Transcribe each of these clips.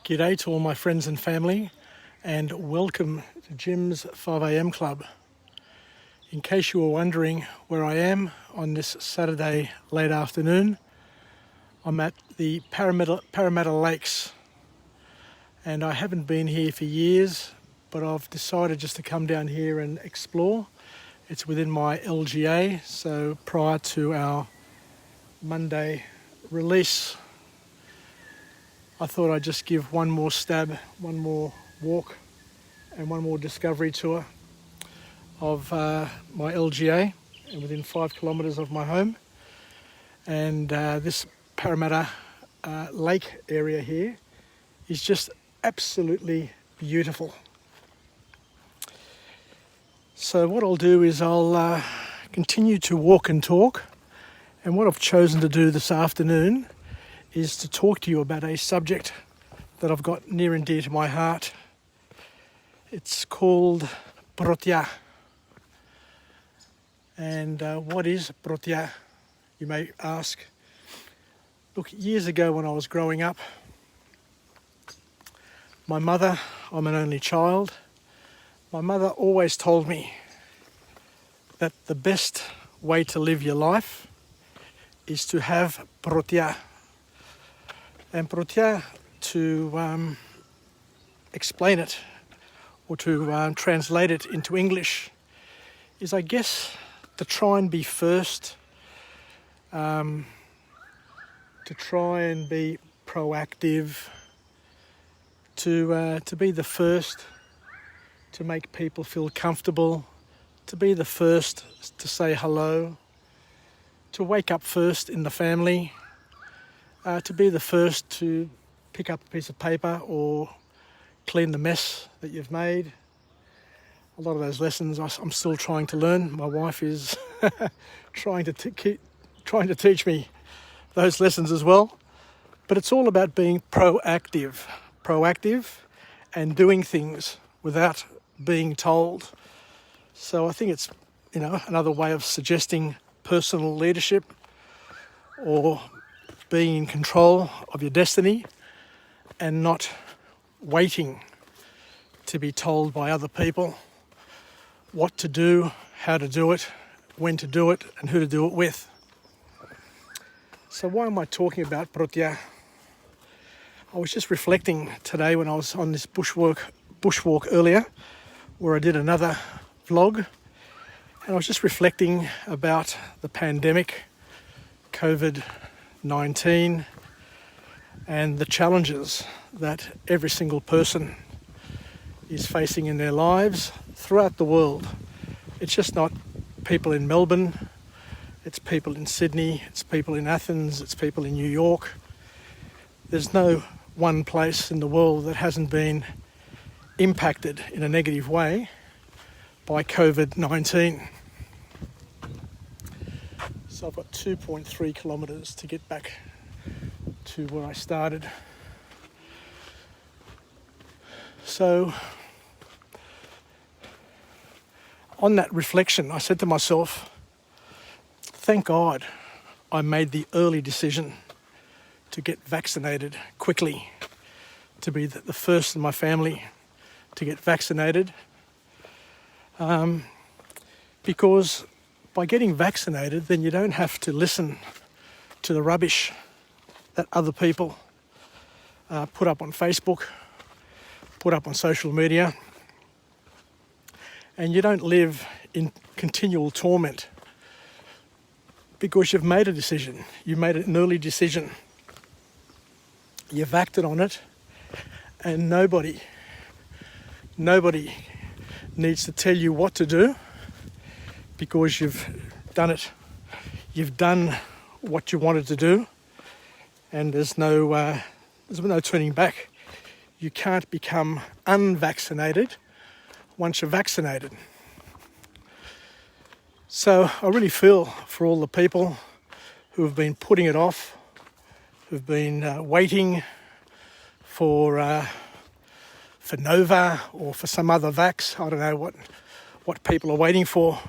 G'day to all my friends and family, and welcome to Jim's 5am Club. In case you were wondering where I am on this Saturday late afternoon, I'm at the Parramatta Lakes, and I haven't been here for years, but I've decided just to come down here and explore. It's within my LGA, so prior to our Monday release, I thought I'd just give one more stab, one more walk and one more discovery tour of my LGA and within 5 kilometres of my home. And this Parramatta lake area here is just absolutely beautiful. So what I'll do is I'll continue to walk and talk, and what I've chosen to do this afternoon is to talk to you about a subject that I've got near and dear to my heart. It's called Protia. And what is Protia, you may ask? Look, years ago when I was growing up, my mother, I'm an only child, my mother always told me that the best way to live your life is to have Protia. And Protia, to explain it or to translate it into English, is, I guess, to try and be first, to try and be proactive, to be the first to make people feel comfortable, to be the first to say hello, to wake up first in the family, to be the first to pick up a piece of paper or clean the mess that you've made. A lot of those lessons I'm still trying to learn. My wife is trying to teach me those lessons as well. But it's all about being proactive and doing things without being told. So I think it's, another way of suggesting personal leadership or being in control of your destiny and not waiting to be told by other people what to do, how to do it, when to do it, and who to do it with. So why am I talking about Protia? I was just reflecting today when I was on this bushwalk earlier, where I did another vlog, and I was just reflecting about the pandemic, COVID-19, and the challenges that every single person is facing in their lives throughout the world. It's just not people in Melbourne, it's people in Sydney, it's people in Athens, it's people in New York. There's no one place in the world that hasn't been impacted in a negative way by COVID-19. So I've got 2.3 kilometres to get back to where I started. So on that reflection, I said to myself, thank God I made the early decision to get vaccinated quickly, to be the first in my family to get vaccinated, because by getting vaccinated, then you don't have to listen to the rubbish that other people put up on Facebook, put up on social media, and you don't live in continual torment because you've made a decision. You made an early decision. You've acted on it, and nobody needs to tell you what to do because you've done it. You've done what you wanted to do, and there's no turning back. You can't become unvaccinated once you're vaccinated. So I really feel for all the people who have been putting it off, who've been waiting for Nova or for some other vax. I don't know what people are waiting for.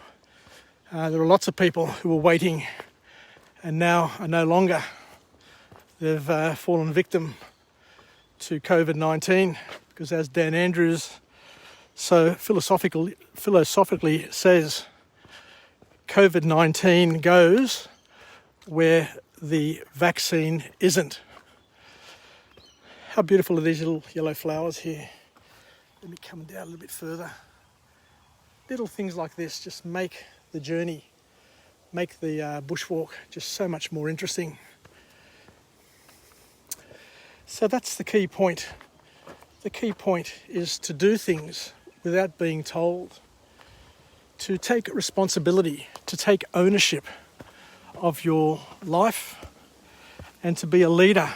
There are lots of people who are waiting and now are no longer. They've fallen victim to COVID-19, because as Dan Andrews so philosophically says, COVID-19 goes where the vaccine isn't. How beautiful are these little yellow flowers here? Let me come down a little bit further. Little things like this just make the journey, make the bushwalk just so much more interesting. So that's the key point. The key point is to do things without being told, to take responsibility, to take ownership of your life, and to be a leader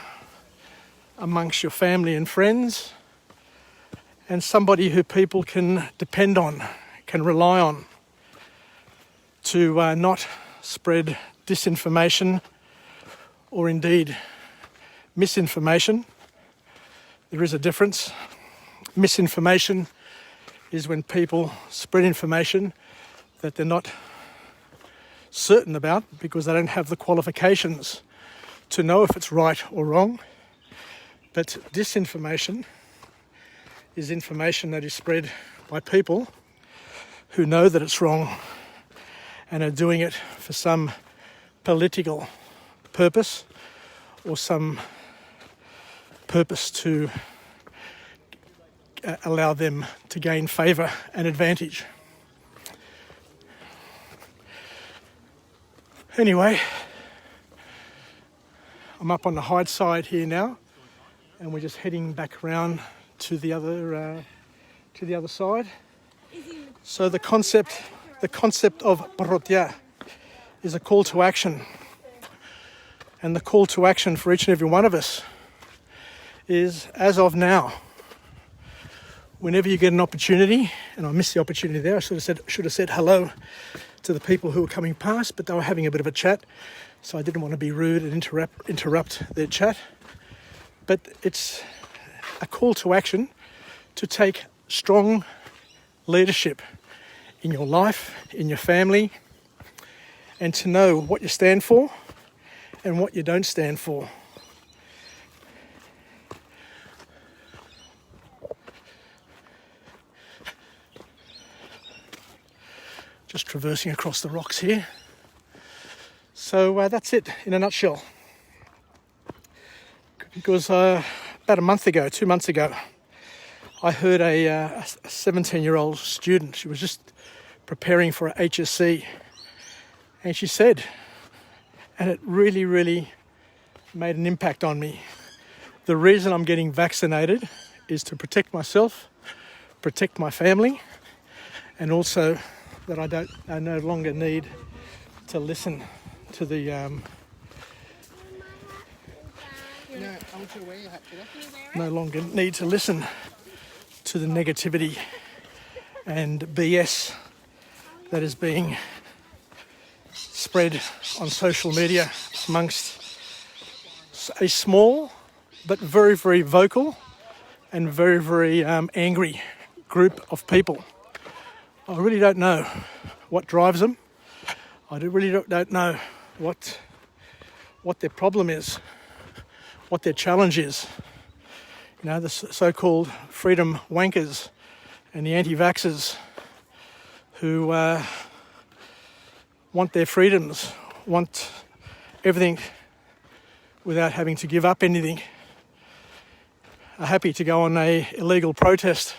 amongst your family and friends, and somebody who people can depend on, can rely on, to not spread disinformation or indeed misinformation. There is a difference. Misinformation is when people spread information that they're not certain about because they don't have the qualifications to know if it's right or wrong. But disinformation is information that is spread by people who know that it's wrong and are doing it for some political purpose or some purpose to allow them to gain favour and advantage. Anyway, I'm up on the Hyde side here now, and we're just heading back around to the other side. So the concept of Protia is a call to action, and the call to action for each and every one of us is, as of now, whenever you get an opportunity, and I missed the opportunity there, I should have said hello to the people who were coming past, but they were having a bit of a chat, so I didn't want to be rude and interrupt their chat. But it's a call to action to take strong leadership in your life, in your family, and to know what you stand for and what you don't stand for. Just traversing across the rocks here. So that's it in a nutshell. Because about 2 months ago, I heard a 17-year-old student, she was just preparing for a HSC, and she said, and it really, really made an impact on me, the reason I'm getting vaccinated is to protect myself, protect my family, and also that I no longer need to listen to the no longer need to listen to the negativity and BS that is being spread on social media amongst a small but very, very vocal and very, very angry group of people. I really don't know what drives them. I really don't know what their problem is, what their challenge is. You know, the so-called freedom wankers and the anti-vaxxers who want their freedoms, want everything without having to give up anything, are happy to go on a illegal protest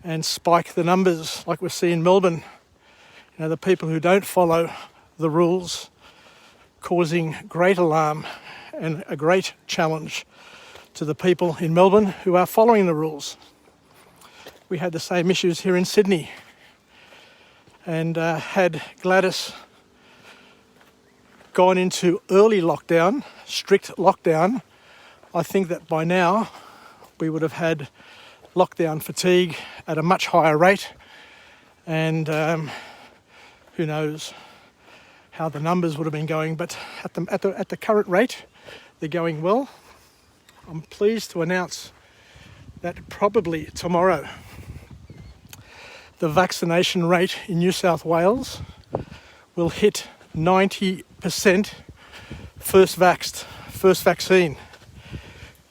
and spike the numbers like we see in Melbourne. You know, the people who don't follow the rules causing great alarm and a great challenge to the people in Melbourne who are following the rules. We had the same issues here in Sydney, and had Gladys gone into early lockdown, strict lockdown, I think that by now we would have had lockdown fatigue at a much higher rate, and who knows how the numbers would have been going, but at the current rate they're going well. I'm pleased to announce that probably tomorrow the vaccination rate in New South Wales will hit 90% first vaccine.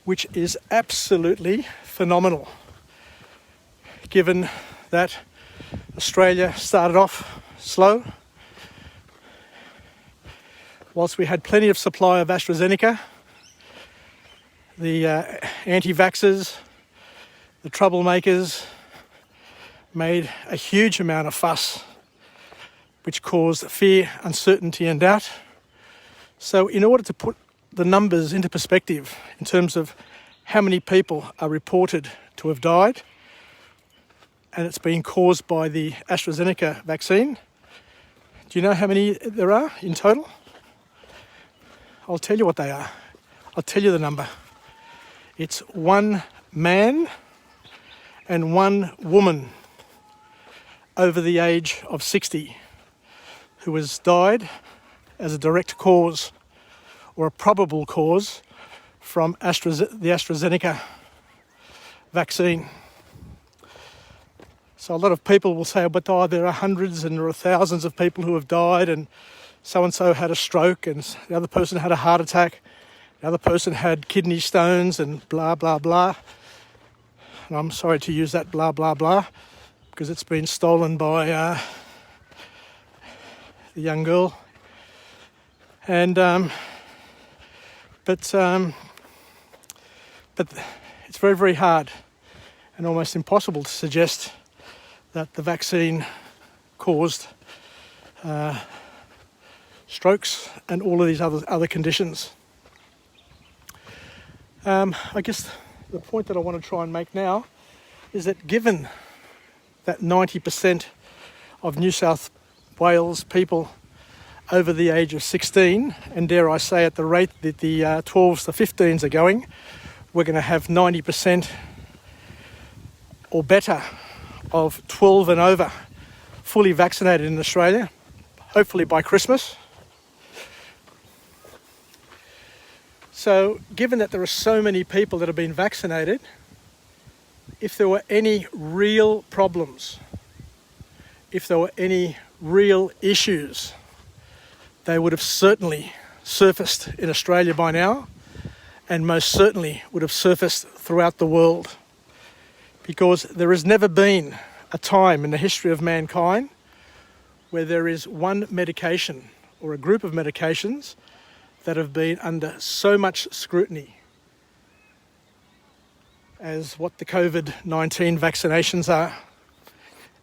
which is absolutely phenomenal, given that Australia started off slow. Whilst we had plenty of supply of AstraZeneca, the anti-vaxxers, the troublemakers made a huge amount of fuss, which caused fear, uncertainty and doubt. So in order to put the numbers into perspective in terms of how many people are reported to have died, and it's been caused by the AstraZeneca vaccine, do you know how many there are in total? I'll tell you what they are. I'll tell you the number. It's 1 man and 1 woman over the age of 60 who has died as a direct cause or a probable cause from the AstraZeneca vaccine. So a lot of people will say, but there are hundreds and there are thousands of people who have died, and so-and-so had a stroke, and the other person had a heart attack, the other person had kidney stones, and blah, blah, blah. And I'm sorry to use that blah, blah, blah, because it's been stolen by the young girl. And but it's very, very hard and almost impossible to suggest that the vaccine caused strokes and all of these other conditions. I guess the point that I want to try and make now is that given that 90% of New South Wales people over the age of 16, and dare I say at the rate that the 12s to 15s are going, we're going to have 90% or better of 12 and over fully vaccinated in Australia, hopefully by Christmas. So given that there are so many people that have been vaccinated, if there were any real problems, if there were any real issues, they would have certainly surfaced in Australia by now, and most certainly would have surfaced throughout the world, because there has never been a time in the history of mankind where there is one medication or a group of medications that have been under so much scrutiny as what the COVID-19 vaccinations are.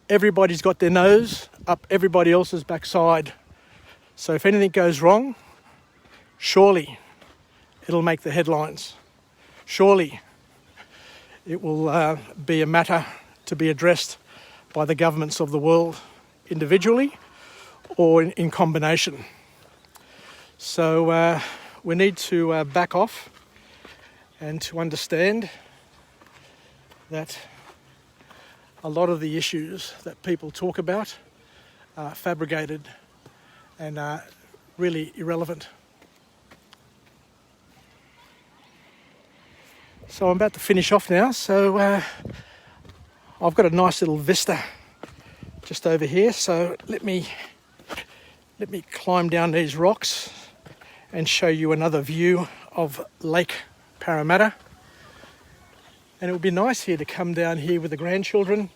Everybody's got their nose up everybody else's backside. So if anything goes wrong, surely it'll make the headlines. Surely it will be a matter to be addressed by the governments of the world individually or in combination. So we need to back off and to understand that a lot of the issues that people talk about are fabricated and are really irrelevant. So I'm about to finish off now. So I've got a nice little vista just over here. So let me climb down these rocks and show you another view of Lake Parramatta. And it would be nice here to come down here with the grandchildren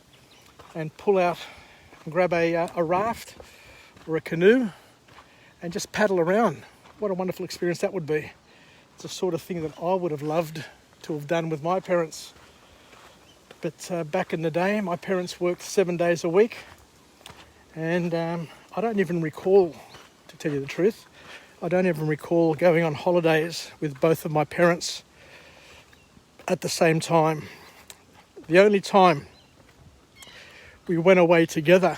and pull out and grab a raft or a canoe and just paddle around. What a wonderful experience that would be. It's the sort of thing that I would have loved to have done with my parents. But back in the day, my parents worked 7 days a week, and I don't even recall, to tell you the truth, I don't even recall going on holidays with both of my parents at the same time. The only time we went away together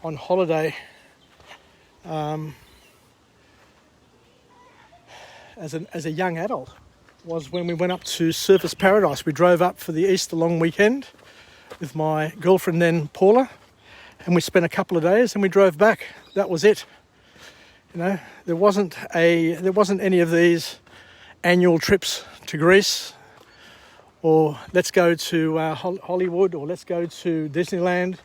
on holiday as a young adult was when we went up to Surfers Paradise. We drove up for the Easter long weekend with my girlfriend then, Paula, and we spent a couple of days and we drove back. That was it. You know, there wasn't any of these annual trips to Greece, or let's go to Hollywood, or let's go to Disneyland,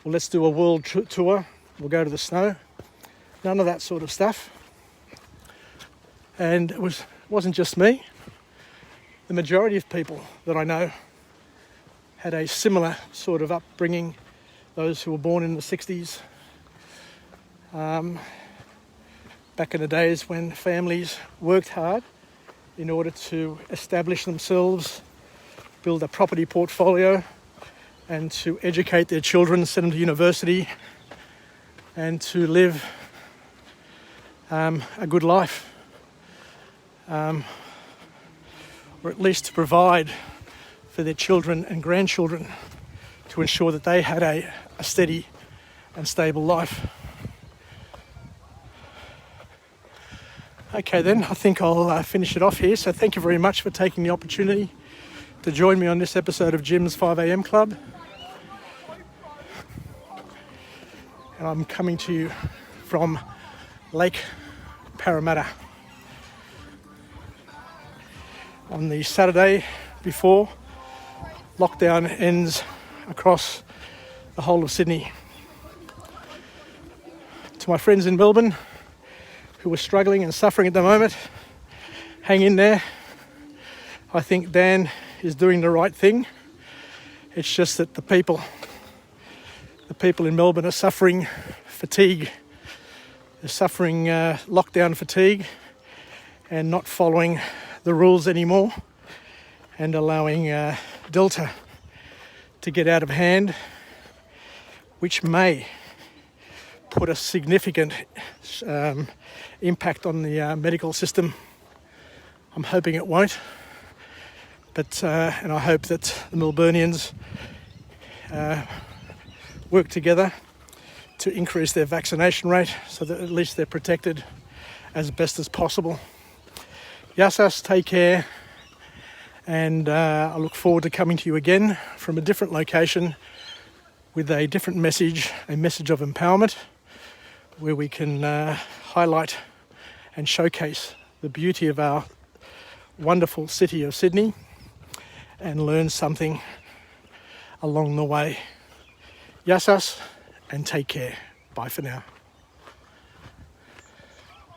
or let's do a world tour, we'll go to the snow. None of that sort of stuff. And it wasn't just me. the majority of people that I know had a similar sort of upbringing, those who were born in the 60s, back in the days when families worked hard in order to establish themselves, build a property portfolio, and to educate their children, send them to university, and to live a good life, or at least to provide for their children and grandchildren to ensure that they had a steady and stable life. Okay then, I think I'll finish it off here. So thank you very much for taking the opportunity to join me on this episode of Jim's 5am Club. And I'm coming to you from Lake Parramatta. On the Saturday before lockdown ends across the whole of Sydney. To my friends in Melbourne who are struggling and suffering at the moment, hang in there. I think Dan is doing the right thing. It's just that the people in Melbourne are suffering fatigue. They're suffering lockdown fatigue and not following the rules anymore and allowing Delta to get out of hand, which may put a significant impact on the medical system. I'm hoping it won't, but and I hope that the Melburnians work together to increase their vaccination rate so that at least they're protected as best as possible. Yassas, take care, and I look forward to coming to you again from a different location with a different message, a message of empowerment, where we can highlight and showcase the beauty of our wonderful city of Sydney and learn something along the way. Yassas, and take care. Bye for now.